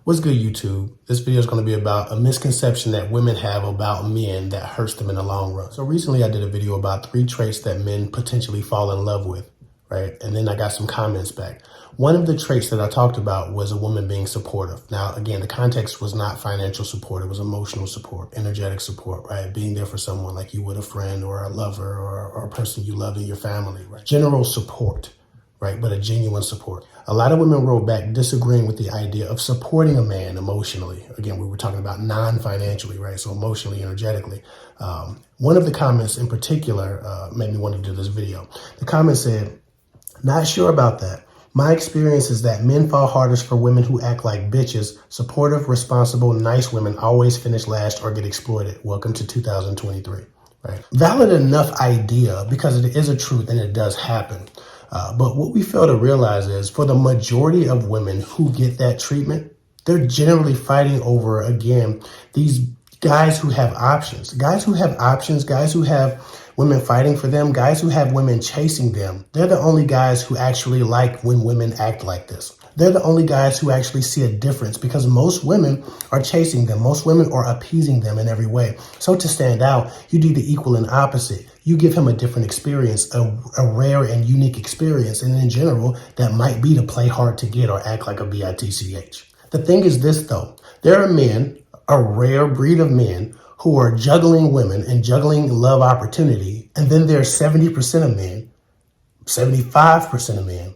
What's good, YouTube? This video is going to be about a misconception that women have about men that hurts them in the long run. So recently I did a video about 3 traits that men potentially fall in love with, right? And then I got some comments back. One of the traits that I talked about was a woman being supportive. Now, again, the context was not financial support. It was emotional support, energetic support, right? Being there for someone like you would a friend or a lover or a person you love in your family, right? General support. Right, but a genuine support. A lot of women wrote back disagreeing with the idea of supporting a man emotionally. Again, we were talking about non-financially, right? So emotionally, energetically. One of the comments in particular made me want to do this video. The comment said, "Not sure about that. My experience is that men fall hardest for women who act like bitches. Supportive, responsible, nice women always finish last or get exploited. Welcome to 2023. Right? Valid enough idea because it is a truth and it does happen. But what we fail to realize is for the majority of women who get that treatment, they're generally fighting over, again, these guys who have options, guys who have women fighting for them, guys who have women chasing them. They're the only guys who actually like when women act like this. They're the only guys who actually see a difference because most women are chasing them. Most women are appeasing them in every way. So to stand out, you do the equal and opposite. You give him a different experience, a rare and unique experience. And in general, that might be to play hard to get or act like a bitch. The thing is this, though. There are men, a rare breed of men, who are juggling women and juggling love opportunity. And then there's 70% of men, 75% of men,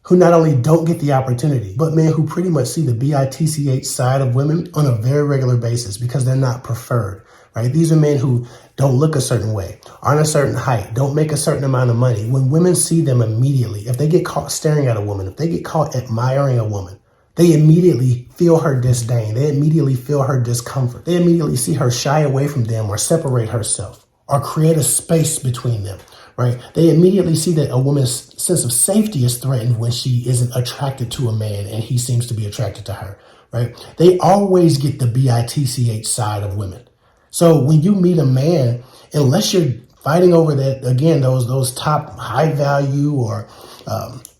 who not only don't get the opportunity, but men who pretty much see the bitch side of women on a very regular basis because they're not preferred, right? These are men who don't look a certain way, aren't a certain height, don't make a certain amount of money. When women see them immediately, if they get caught staring at a woman, if they get caught admiring a woman, they immediately feel her disdain. They immediately feel her discomfort. They immediately see her shy away from them or separate herself or create a space between them. Right? They immediately see that a woman's sense of safety is threatened when she isn't attracted to a man and he seems to be attracted to her. Right? They always get the bitch side of women. So when you meet a man, unless you're fighting over that, again, those top high value or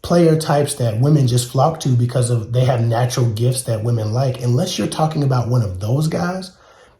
player types that women just flock to because of they have natural gifts that women like, unless you're talking about one of those guys,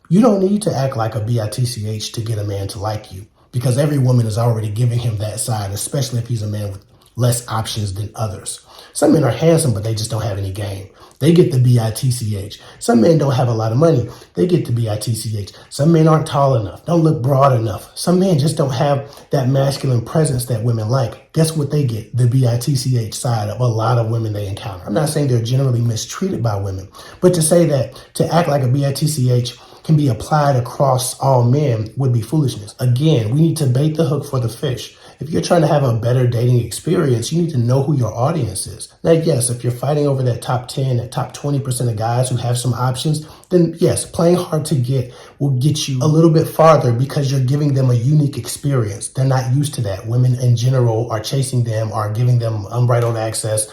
you don't need to act like a bitch to get a man to like you. Because every woman is already giving him that side, especially if he's a man with less options than others. Some men are handsome, but they just don't have any game. They get the bitch. Some men don't have a lot of money. They get the bitch. Some men aren't tall enough, don't look broad enough. Some men just don't have that masculine presence that women like. Guess what they get? The bitch side of a lot of women they encounter. I'm not saying they're generally mistreated by women, but to say that to act like a bitch can be applied across all men would be foolishness. Again, we need to bait the hook for the fish. If you're trying to have a better dating experience, you need to know who your audience is. Now, yes, if you're fighting over that top 10, that top 20% of guys who have some options, then yes, playing hard to get will get you a little bit farther because you're giving them a unique experience. They're not used to that. Women in general are chasing them, are giving them unbridled access,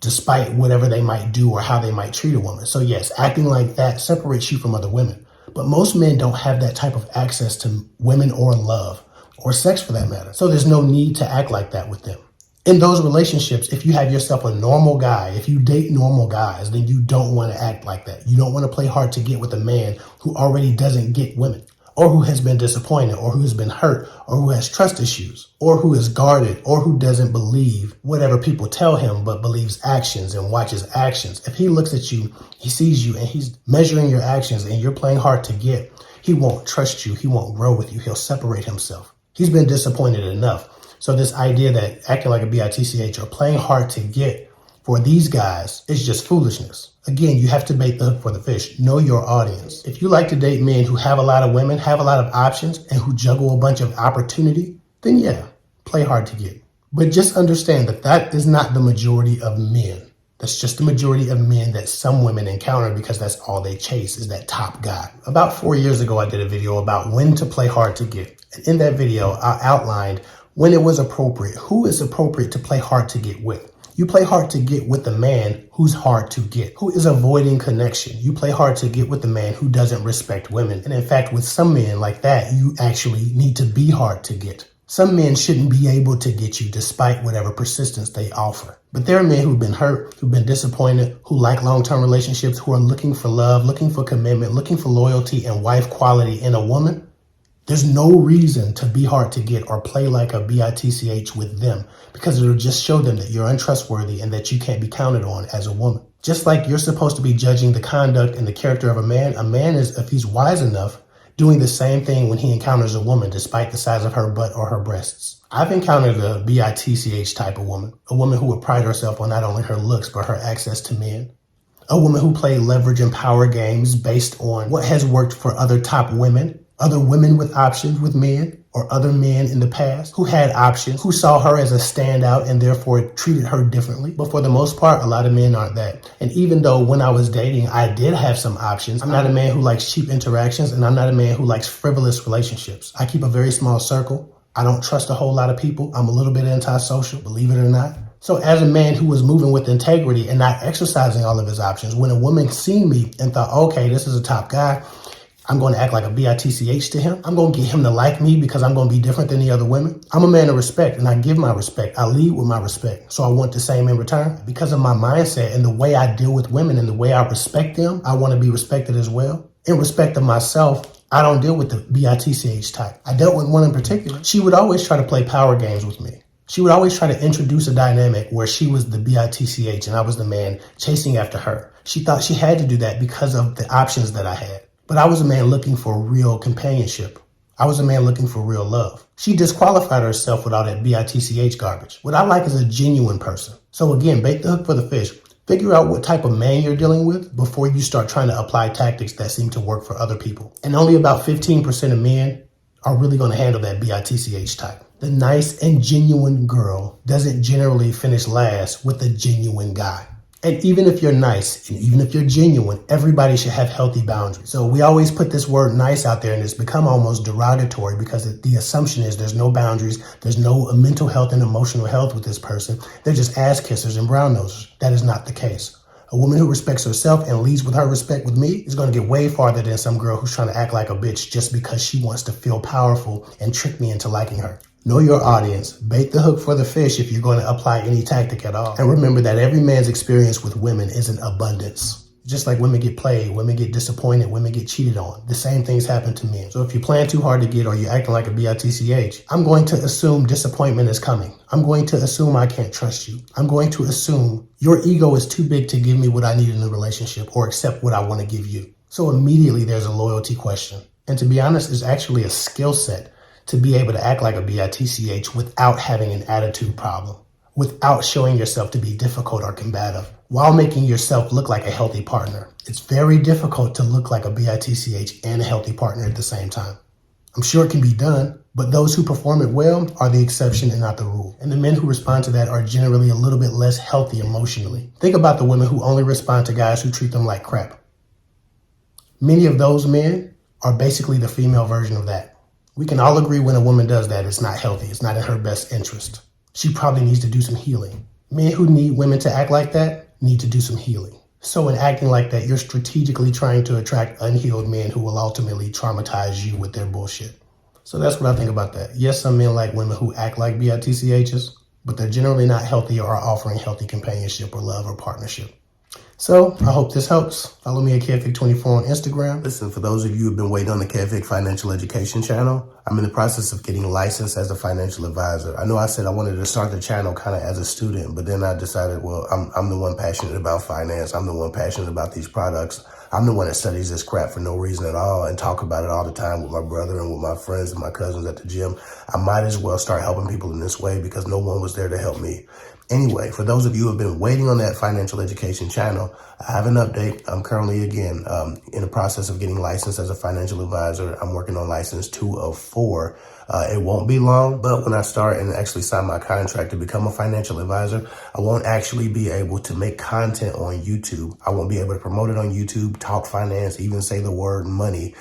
despite whatever they might do or how they might treat a woman. So yes, acting like that separates you from other women. But most men don't have that type of access to women or love or sex for that matter. So there's no need to act like that with them. In those relationships, if you have yourself a normal guy, if you date normal guys, then you don't want to act like that. You don't want to play hard to get with a man who already doesn't get women, or who has been disappointed, or who has been hurt, or who has trust issues, or who is guarded, or who doesn't believe whatever people tell him, but believes actions and watches actions. If he looks at you, he sees you, and he's measuring your actions, and you're playing hard to get, he won't trust you. He won't grow with you. He'll separate himself. He's been disappointed enough. So this idea that acting like a bitch or playing hard to get for these guys is just foolishness. Again, you have to bait the hook for the fish. Know your audience. If you like to date men who have a lot of women, have a lot of options, and who juggle a bunch of opportunity, then yeah, play hard to get. But just understand that that is not the majority of men. That's just the majority of men that some women encounter because that's all they chase is that top guy. About 4 years ago, I did a video about when to play hard to get. And in that video, I outlined when it was appropriate, who is appropriate to play hard to get with. You play hard to get with the man who's hard to get, who is avoiding connection. You play hard to get with the man who doesn't respect women. And in fact, with some men like that, you actually need to be hard to get. Some men shouldn't be able to get you despite whatever persistence they offer. But there are men who've been hurt, who've been disappointed, who like long-term relationships, who are looking for love, looking for commitment, looking for loyalty and wife quality in a woman. There's no reason to be hard to get or play like a bitch with them, because it'll just show them that you're untrustworthy and that you can't be counted on as a woman. Just like you're supposed to be judging the conduct and the character of a man is, if he's wise enough, doing the same thing when he encounters a woman despite the size of her butt or her breasts. I've encountered a bitch type of woman, a woman who would pride herself on not only her looks but her access to men. A woman who played leverage and power games based on what has worked for other top women, other women with options with men, or other men in the past who had options, who saw her as a standout and therefore treated her differently. But for the most part, a lot of men aren't that. And even though when I was dating, I did have some options, I'm not a man who likes cheap interactions, and I'm not a man who likes frivolous relationships. I keep a very small circle. I don't trust a whole lot of people. I'm a little bit antisocial, believe it or not. So as a man who was moving with integrity and not exercising all of his options, when a woman seen me and thought, okay, this is a top guy, I'm going to act like a bitch to him. I'm going to get him to like me because I'm going to be different than the other women. I'm a man of respect, and I give my respect. I lead with my respect. So I want the same in return. Because of my mindset and the way I deal with women and the way I respect them, I want to be respected as well. In respect of myself, I don't deal with the bitch type. I dealt with one in particular. She would always try to play power games with me. She would always try to introduce a dynamic where she was the bitch and I was the man chasing after her. She thought she had to do that because of the options that I had. But I was a man looking for real companionship. I was a man looking for real love. She disqualified herself with all that bitch garbage. What I like is a genuine person. So again, bait the hook for the fish. Figure out what type of man you're dealing with before you start trying to apply tactics that seem to work for other people. And only about 15% of men are really going to handle that bitch type. The nice and genuine girl doesn't generally finish last with a genuine guy. And even if you're nice and even if you're genuine, everybody should have healthy boundaries. So we always put this word nice out there and it's become almost derogatory because the assumption is there's no boundaries, there's no mental health and emotional health with this person. They're just ass kissers and brown nosers. That is not the case. A woman who respects herself and leads with her respect with me is going to get way farther than some girl who's trying to act like a bitch just because she wants to feel powerful and trick me into liking her. Know your audience. Bait the hook for the fish if you're going to apply any tactic at all. And remember that every man's experience with women is an abundance. Just like women get played, women get disappointed, women get cheated on. The same things happen to men. So if you plan too hard to get or you're acting like a bitch, I'm going to assume disappointment is coming. I'm going to assume I can't trust you. I'm going to assume your ego is too big to give me what I need in a relationship or accept what I want to give you. So immediately there's a loyalty question. And to be honest, it's actually a skill set to be able to act like a bitch without having an attitude problem, without showing yourself to be difficult or combative, while making yourself look like a healthy partner. It's very difficult to look like a bitch and a healthy partner at the same time. I'm sure it can be done, but those who perform it well are the exception and not the rule. And the men who respond to that are generally a little bit less healthy emotionally. Think about the women who only respond to guys who treat them like crap. Many of those men are basically the female version of that. We can all agree when a woman does that, it's not healthy. It's not in her best interest. She probably needs to do some healing. Men who need women to act like that need to do some healing. So in acting like that, you're strategically trying to attract unhealed men who will ultimately traumatize you with their bullshit. So that's what I think about that. Yes, some men like women who act like bitches, but they're generally not healthy or offering healthy companionship or love or partnership. So I hope this helps. Follow me at KFIG24 on Instagram. Listen, for those of you who've been waiting on the KFIG Financial Education channel, I'm in the process of getting licensed as a financial advisor. I know I said I wanted to start the channel kind of as a student, but then I decided, well, I'm the one passionate about finance. I'm the one passionate about these products. I'm the one that studies this crap for no reason at all and talk about it all the time with my brother and with my friends and my cousins at the gym. I might as well start helping people in this way because no one was there to help me. Anyway, for those of you who have been waiting on that financial education channel, I have an update. I'm currently, again, in the process of getting licensed as a financial advisor. I'm working on license 2 of 4. It won't be long, but when I start and actually sign my contract to become a financial advisor, I won't actually be able to make content on YouTube. I won't be able to promote it on YouTube, talk finance, even say the word money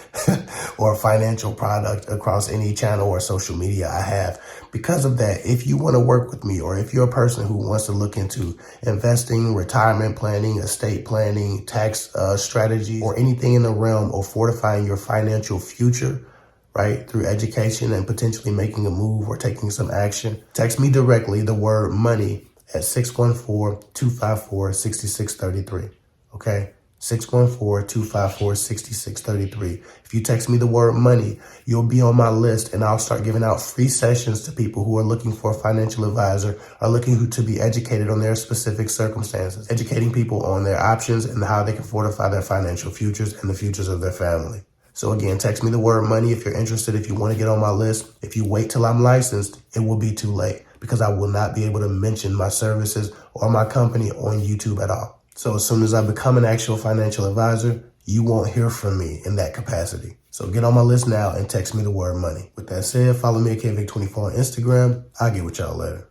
or financial product across any channel or social media I have. Because of that, if you want to work with me or if you're a person who wants to look into investing, retirement planning, estate planning, tax strategy, or anything in the realm of fortifying your financial future, right, through education and potentially making a move or taking some action, text me directly the word money at 614-254-6633. Okay? 614-254-6633. If you text me the word money, you'll be on my list, and I'll start giving out free sessions to people who are looking for a financial advisor, are looking to be educated on their specific circumstances, educating people on their options and how they can fortify their financial futures and the futures of their family. So again, text me the word money if you're interested, if you want to get on my list. If you wait till I'm licensed, it will be too late because I will not be able to mention my services or my company on YouTube at all. So as soon as I become an actual financial advisor, you won't hear from me in that capacity. So get on my list now and text me the word money. With that said, follow me at KVic24 on Instagram. I'll get with y'all later.